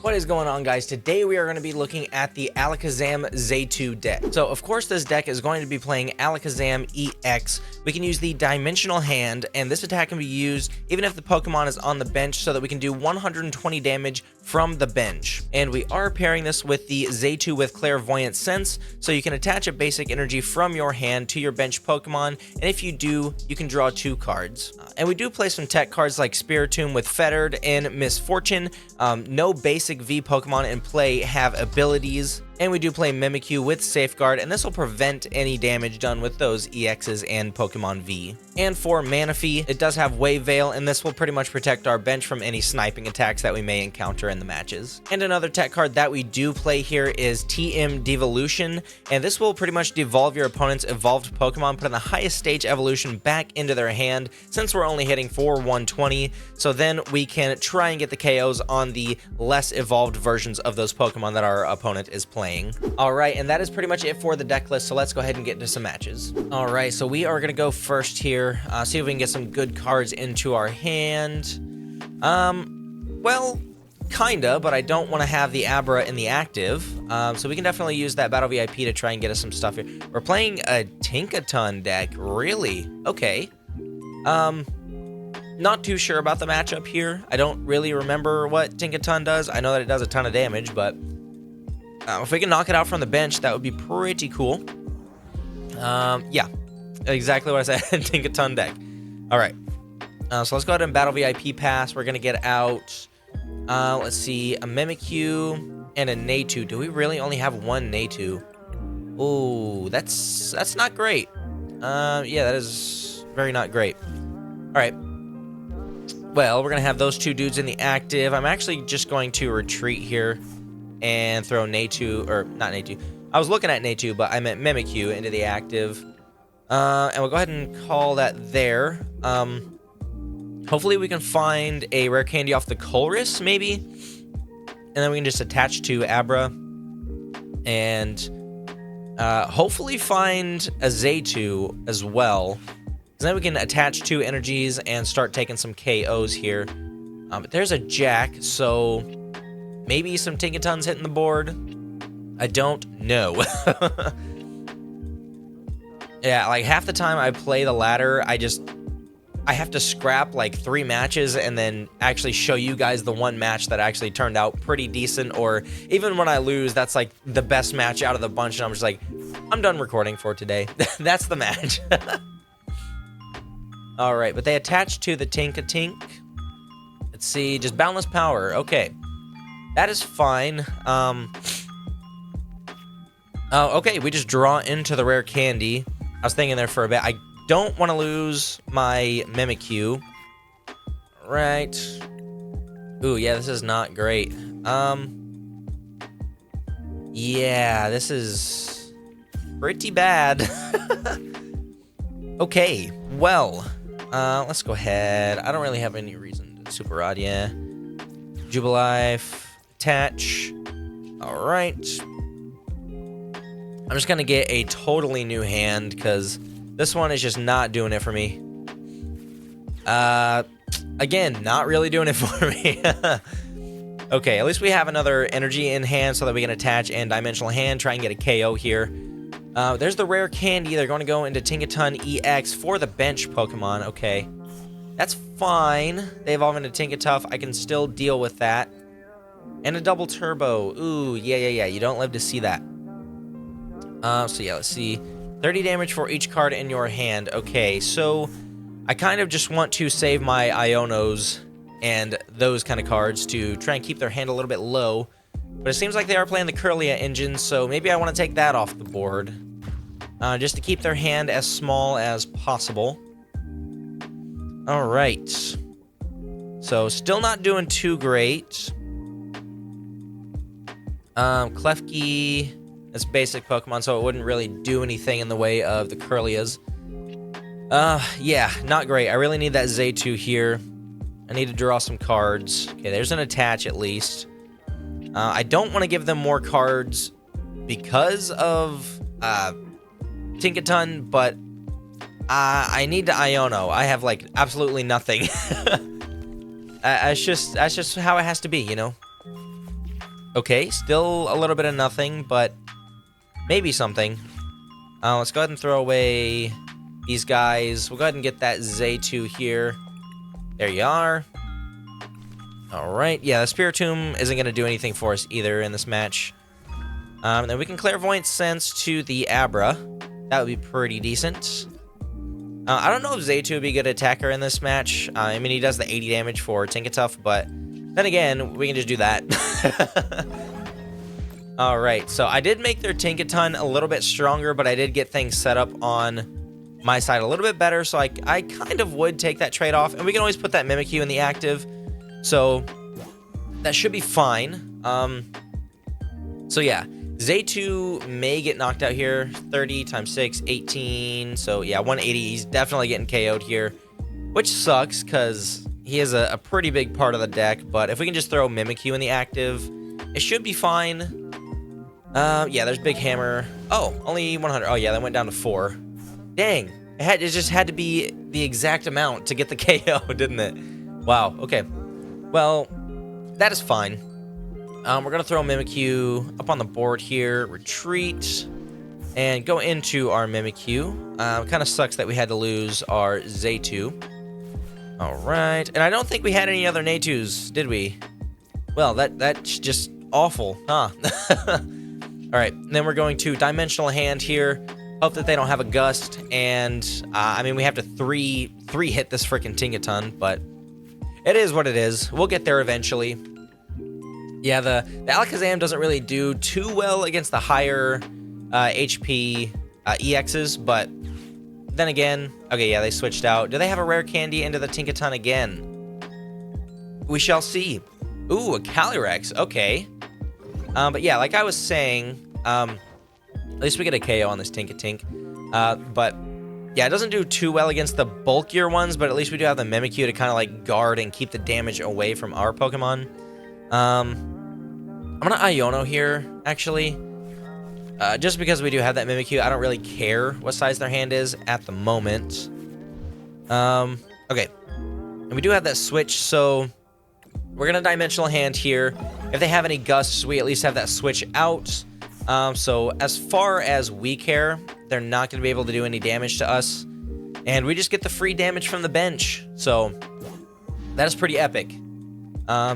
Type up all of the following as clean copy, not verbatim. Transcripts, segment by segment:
What is going on, guys? Today we are going to be looking at the Alakazam Xatu deck. So of course this deck is going to be playing Alakazam EX. We can use the Dimensional Hand, and this attack can be used even if the Pokemon is on the bench, so that we can do 120 damage from the bench. And we are pairing this with the Xatu with Clairvoyant Sense, so you can attach a basic energy from your hand to your bench Pokemon, and if you do, you can draw 2 cards. And we do play some tech cards like Spiritomb with Fettered and Misfortune. No basic V Pokemon in play have abilities. And we do play Mimikyu with Safeguard, and this will prevent any damage done with those EXs and Pokemon V. And for Manaphy, it does have Wave Veil, and this will pretty much protect our bench from any sniping attacks that we may encounter in the matches. And another tech card that we do play here is TM Devolution, and this will pretty much devolve your opponent's evolved Pokemon, putting the highest stage evolution back into their hand, since we're only hitting for 120, so then we can try and get the KOs on the less evolved versions of those Pokemon that our opponent is playing. Alright, and that is pretty much it for the deck list, so let's go ahead and get into some matches. Alright, so we are going to go first here, see if we can get some good cards into our hand. Well, kinda, but I don't want to have the Abra in the active, so we can definitely use that Battle VIP to try and get us some stuff here. We're playing a Tinkaton deck, really? Okay. Not too sure about the matchup here. I don't really remember what Tinkaton does. I know that it does a ton of damage, but if we can knock it out from the bench, that would be pretty cool. Yeah, exactly what I said. Tinkaton deck. All right. So let's go ahead and Battle VIP Pass. We're going to get out, let's see, a Mimikyu and a Natu. Do we really only have one Natu? Oh, that's not great. Yeah, that is very not great. All right. Well, we're going to have those 2 dudes in the active. I'm actually just going to retreat here and throw Natu, or not Natu. I was looking at Natu, but I meant Mimikyu into the active. And we'll go ahead and call that there. Hopefully we can find a rare candy off the Colress, maybe. And then we can just attach to Abra. And hopefully find a Xatu as well. So then we can attach 2 energies and start taking some KOs here. But there's a Jack, so maybe some Tinkatons hitting the board. I don't know. Yeah, like half the time I play the ladder, I have to scrap like 3 matches and then actually show you guys the one match that actually turned out pretty decent, or even when I lose, that's like the best match out of the bunch, and I'm just like, I'm done recording for today. That's the match. All right, but they attach to the Tinkatink. Let's see, just Boundless Power. Okay, that is fine. Okay, we just draw into the rare candy. I was thinking there for a bit. I don't want to lose my Mimikyu. Right. Ooh, yeah, this is not great. Yeah, this is pretty bad. Okay, well, let's go ahead. I don't really have any reason to Super Rod, yeah. Jubilife, attach. All right. I'm just going to get a totally new hand, because this one is just not doing it for me. Again, not really doing it for me. Okay, at least we have another energy in hand so that we can attach and Dimensional Hand, try and get a KO here. There's the rare candy. They're going to go into Tinkaton EX for the bench Pokemon. Okay, that's fine. They evolve into Tinkatuff. I can still deal with that. And a double turbo. Ooh, yeah. You don't live to see that. So yeah, let's see. 30 damage for each card in your hand. Okay, so I kind of just want to save my Ionos and those kind of cards to try and keep their hand a little bit low. But it seems like they are playing the Kirlia engine, so maybe I want to take that off the board. Just to keep their hand as small as possible. Alright. So, still not doing too great. Klefki, that's basic Pokemon, so it wouldn't really do anything in the way of the Kirlias. Yeah, not great. I really need that Xatu here. I need to draw some cards. Okay, there's an attach at least. I don't want to give them more cards because of Tinkaton, but I need to Iono. I have like absolutely nothing. That's just how it has to be, you know. Okay, still a little bit of nothing, but maybe something. Let's go ahead and throw away these guys. We'll go ahead and get that Xatu here. There you are. Alright, yeah, the Spiritomb isn't going to do anything for us either in this match. Then we can Clairvoyant Sense to the Abra. That would be pretty decent. I don't know if Xatu would be a good attacker in this match. I mean, he does the 80 damage for Tinkaton, but then again, we can just do that. Alright, so I did make their Tinkaton a little bit stronger, but I did get things set up on my side a little bit better, so I kind of would take that trade-off. And we can always put that Mimikyu in the active, so that should be fine. So yeah, Xatu may get knocked out here. 30 times 6, 18. So yeah, 180. He's definitely getting KO'd here, which sucks because he is a pretty big part of the deck. But if we can just throw Mimikyu in the active, it should be fine. Yeah, there's Big Hammer. Oh, only 100. Oh yeah, that went down to 4. Dang, it just had to be the exact amount to get the KO, didn't it? Wow. Okay. Well, that is fine. We're going to throw Mimikyu up on the board here, retreat, and go into our Mimikyu. Kind of sucks that we had to lose our Xatu. Alright, and I don't think we had any other Natus, did we? Well, that's just awful, huh? Alright, then we're going to Dimensional Hand here. Hope that they don't have a Gust, and, I mean, we have to three hit this freaking Tinkaton, but it is what it is. We'll get there eventually. Yeah, the Alakazam doesn't really do too well against the higher HP EXs, but then again, okay, yeah, they switched out. Do they have a Rare Candy into the Tinkaton again? We shall see. Ooh, a Calyrex, okay. But yeah, like I was saying, at least we get a KO on this Tinkatink. But yeah, it doesn't do too well against the bulkier ones, but at least we do have the Mimikyu to kind of like guard and keep the damage away from our Pokemon. I'm gonna Iono here, actually. Just because we do have that Mimikyu, I don't really care what size their hand is at the moment. Okay. And we do have that Switch, so we're gonna Dimensional Hand here. If they have any Gusts, we at least have that Switch out. So as far as we care, they're not gonna be able to do any damage to us. And we just get the free damage from the bench. So that is pretty epic.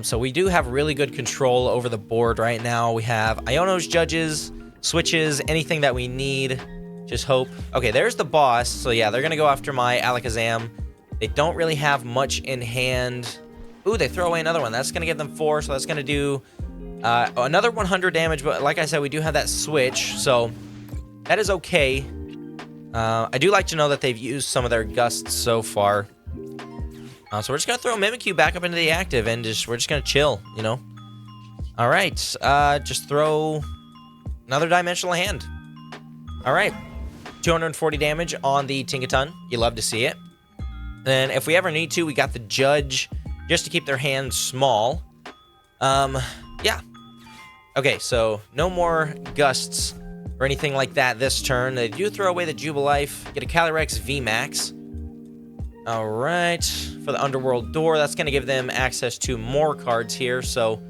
So we do have really good control over the board right now. We have Iono's Judges, Switches, anything that we need. Just hope. Okay, there's the boss. So yeah, they're going to go after my Alakazam. They don't really have much in hand. Ooh, they throw away another one. That's going to give them 4, so that's going to do another 100 damage. But like I said, we do have that Switch, so that is okay. I do like to know that they've used some of their Gusts so far. So we're just going to throw Mimikyu back up into the active, and we're just going to chill, you know? Alright, just throw another Dimensional Hand. Alright, 240 damage on the Tinkaton. You love to see it. Then if we ever need to, we got the Judge, just to keep their hand small. Yeah. Okay, so no more Gusts or anything like that this turn. They do throw away the Jubilife, get a Calyrex VMAX. Alright, for the Underworld Door, that's going to give them access to more cards here, so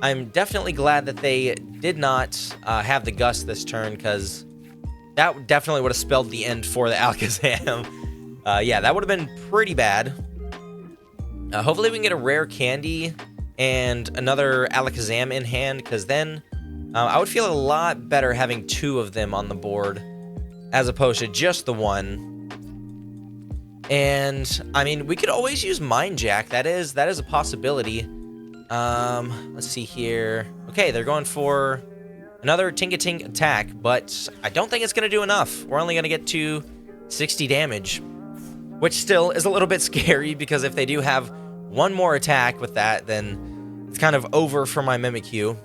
I'm definitely glad that they did not have the Gust this turn, because that definitely would have spelled the end for the Alakazam. Yeah, that would have been pretty bad. Hopefully we can get a Rare Candy and another Alakazam in hand, because then I would feel a lot better having 2 of them on the board, as opposed to just the one. And, I mean, we could always use Mind Jack. That is a possibility. Let's see here. Okay, they're going for another Tinkaton attack, but I don't think it's going to do enough. We're only going to get to 60 damage, which still is a little bit scary, because if they do have one more attack with that, then it's kind of over for my Mimikyu.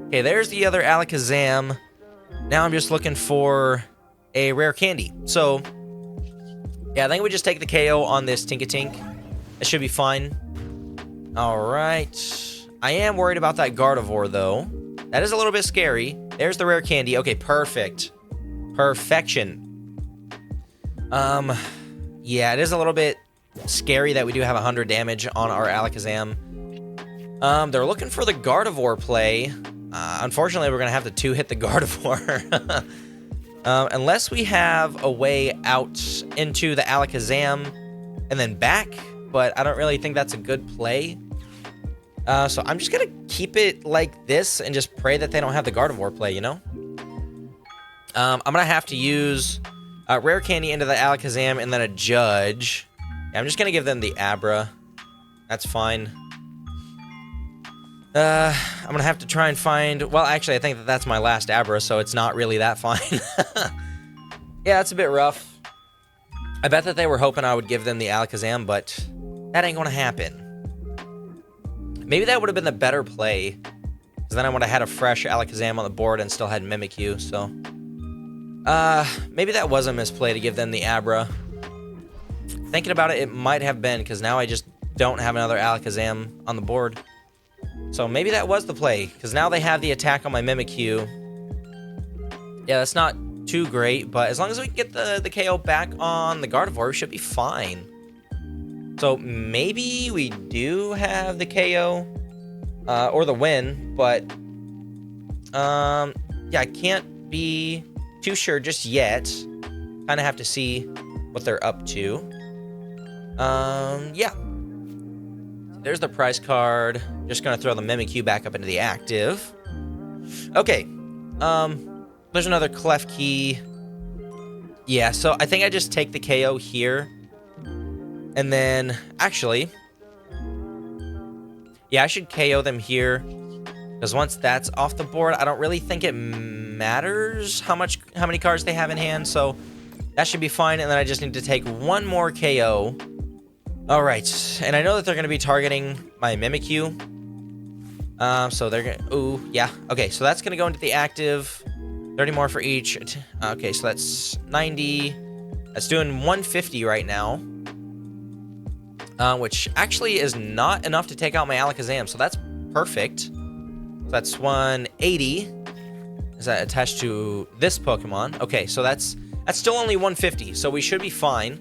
Okay, there's the other Alakazam. Now I'm just looking for a Rare Candy. So yeah, I think we just take the KO on this Tinkaton. It should be fine. Alright. I am worried about that Gardevoir, though. That is a little bit scary. There's the Rare Candy. Okay, perfect. Perfection. Yeah, it is a little bit scary that we do have 100 damage on our Alakazam. They're looking for the Gardevoir play. Unfortunately, we're going to have to two-hit the Gardevoir. Unless we have a way out into the Alakazam and then back, but I don't really think that's a good play. So I'm just going to keep it like this and just pray that they don't have the Gardevoir play, you know? I'm going to have to use Rare Candy into the Alakazam and then a Judge. Yeah, I'm just going to give them the Abra. That's fine. I'm going to have to try and find... Well, actually, I think that that's my last Abra, so it's not really that fine. Yeah, it's a bit rough. I bet that they were hoping I would give them the Alakazam, but that ain't going to happen. Maybe that would have been the better play, because then I would have had a fresh Alakazam on the board and still had Mimikyu, so... maybe that was a misplay to give them the Abra. Thinking about it, it might have been, because now I just don't have another Alakazam on the board. So maybe that was the play, because now they have the attack on my Mimikyu. Yeah, that's not too great, but as long as we can get the KO back on the Gardevoir, we should be fine. So maybe we do have the KO, or the win, but, yeah, I can't be too sure just yet. Kind of have to see what they're up to. Yeah. There's the prize card. Just gonna throw the Mimikyu back up into the active. Okay. There's another Klefki. Yeah, so I think I just take the KO here. And then, actually... Yeah, I should KO them here. Because once that's off the board, I don't really think it matters how many cards they have in hand. So that should be fine. And then I just need to take one more KO. All right, and I know that they're going to be targeting my Mimikyu. So they're going to... Ooh, yeah. Okay, so that's going to go into the active. 30 more for each. Okay, so that's 90. That's doing 150 right now. Which actually is not enough to take out my Alakazam, so that's perfect. So that's 180. Is that attached to this Pokemon? Okay, so that's still only 150, so we should be fine.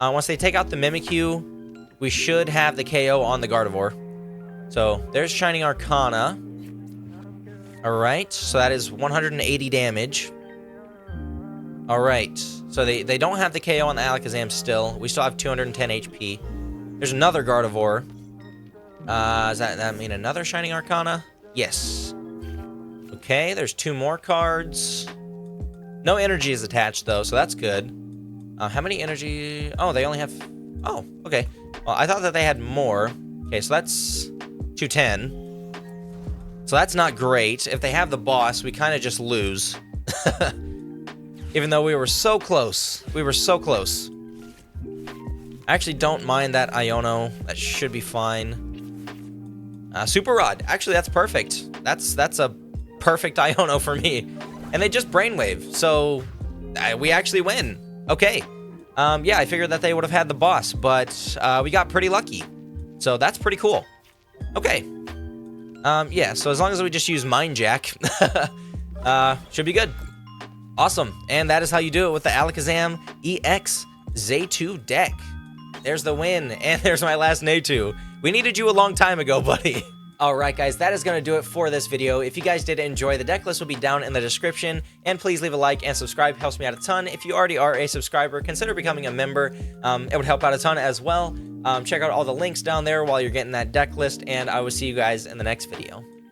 Once they take out the Mimikyu, we should have the KO on the Gardevoir. So there's Shining Arcana. Alright, so that is 180 damage. Alright, so they don't have the KO on the Alakazam still. We still have 210 HP. There's another Gardevoir. Does that mean another Shining Arcana? Yes. Okay, there's two more cards. No energy is attached, though, so that's good. How many energy? Oh, they only have... Oh, okay. Well, I thought that they had more. Okay, so that's 210. So that's not great. If they have the boss, we kind of just lose. Even though we were so close. We were so close. I actually don't mind that Iono. That should be fine. Super Rod. Actually, that's perfect. That's a perfect Iono for me. And they just Brainwave. So we actually win. Okay. Yeah, I figured that they would have had the boss, but we got pretty lucky. So that's pretty cool. Okay. Yeah, so as long as we just use Mind Jack, should be good. Awesome. And that is how you do it with the Alakazam EX Xatu deck. There's the win, and there's my last Natu. We needed you a long time ago, buddy. Alright guys, that is going to do it for this video. If you guys did enjoy, the deck list will be down in the description, and please leave a like and subscribe, helps me out a ton. If you already are a subscriber, consider becoming a member. It would help out a ton as well. Check out all the links down there while you're getting that deck list, and I will see you guys in the next video.